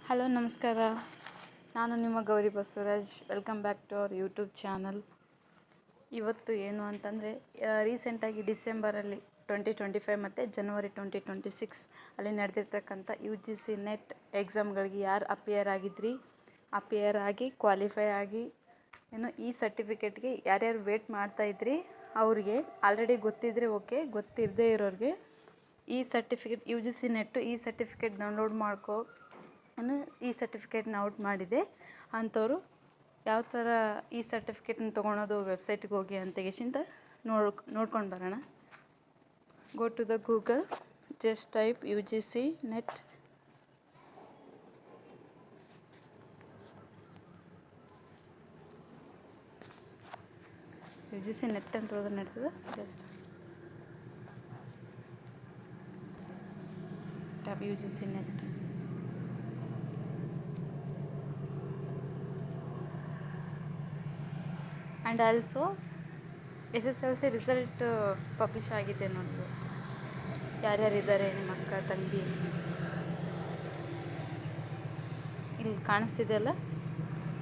Hello ನಮಸ್ಕಾರ. ನಾನು ನಿಮ್ಮ Gauri Basavaraj. Welcome back to our YouTube channel. ಇವತ್ತು ಏನು ಅಂತಂದರೆ, ರೀಸೆಂಟಾಗಿ ಡಿಸೆಂಬರಲ್ಲಿ 2025 ಮತ್ತು ಜನವರಿ 2026 ಅಲ್ಲಿ ನಡೆದಿರ್ತಕ್ಕಂಥ UGC ನೆಟ್ ಎಕ್ಸಾಮ್ಗಳಿಗೆ ಯಾರು ಅಪಿಯರ್ ಆಗಿ ಕ್ವಾಲಿಫೈ ಆಗಿ ಈ ಸರ್ಟಿಫಿಕೇಟ್ಗೆ ಯಾರ್ಯಾರು ವೇಟ್ ಮಾಡ್ತಾಯಿದ್ರಿ ಅವ್ರಿಗೆ ಆಲ್ರೆಡಿ ಗೊತ್ತಿದ್ದರೆ ಓಕೆ, ಗೊತ್ತಿರದೇ ಇರೋರಿಗೆ ಈ ಸರ್ಟಿಫಿಕೇಟ್ UGC ನೆಟ್ಟು ಈ ಸರ್ಟಿಫಿಕೇಟ್ ಡೌನ್ಲೋಡ್ ಮಾಡ್ಕೋ ಈ ಸರ್ಟಿಫಿಕೇಟ್ನ ಔಟ್ ಮಾಡಿದೆ ಅಂಥವ್ರು ಯಾವ ಥರ ಈ ಸರ್ಟಿಫಿಕೇಟ್ನ ತೊಗೊಳೋದು ವೆಬ್ಸೈಟ್ಗೆ ಹೋಗಿ ಅಂತ ನೋಡ್ಕೊಂಡು ಬರೋಣ. Go to the Google, just type UGC net. UGC net ಅಂತ ಹೋದ್ರೆ ನಡ್ತದೆ. Just tap UGC net. And also SSLC result publish ಆಗಿದೆ ನೋಡಿ. ಯಾರ್ಯಾರಿದ್ದಾರೆ ನಿಮ್ಮ ಅಕ್ಕ ತಂಗಿ ಇಲ್ಲಿ ಕಾಣಿಸ್ತಿದೆಯಲ್ಲ,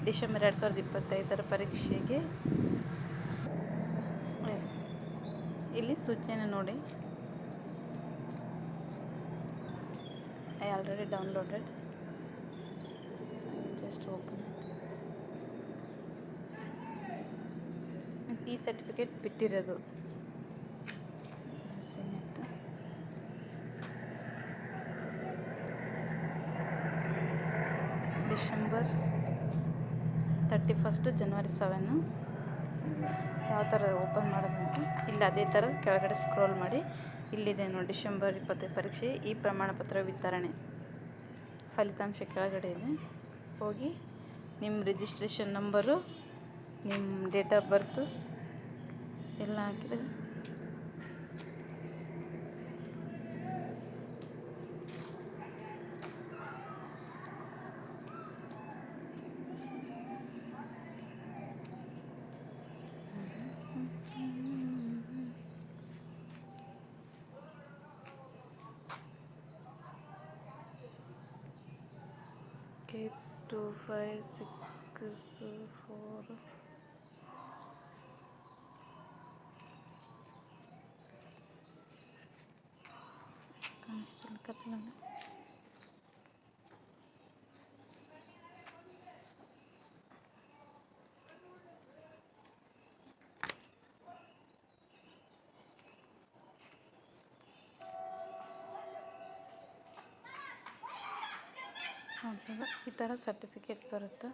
ಡಿಸೆಂಬರ್ 2025 ಪರೀಕ್ಷೆಗೆ ಇಲ್ಲಿ ಸೂಚನೆ ನೋಡಿ. I already downloaded, just open. ಈ ಸರ್ಟಿಫಿಕೇಟ್ ಬಿಟ್ಟಿರೋದು ಡಿಸೆಂಬರ್ 31 ಜನವರಿ 7. ಯಾವ ಥರ ಓಪನ್ ಮಾಡೋದಂತ ಇಲ್ಲಿ ಅದೇ ಥರ ಕೆಳಗಡೆ ಸ್ಕ್ರೋಲ್ ಮಾಡಿ ಇಲ್ಲಿದೆ ನೋಡಿ, ಡಿಸೆಂಬರ್ 25 ಪರೀಕ್ಷೆ ಈ ಪ್ರಮಾಣಪತ್ರ ವಿತರಣೆ ಫಲಿತಾಂಶ ಕೆಳಗಡೆ ಇದೆ. ಹೋಗಿ ನಿಮ್ಮ ರಿಜಿಸ್ಟ್ರೇಷನ್ ನಂಬರು, ನಿಮ್ಮ ಡೇಟ್ ಆಫ್ ಬರ್ತು ಎಲ್ಲ ಹಾಕಿದೆ. Okay, 2564 ಕಾಣಿಸ್ತಿಲ್ಲ. ಈ ಥರ ಸರ್ಟಿಫಿಕೇಟ್ ಬರುತ್ತೆ.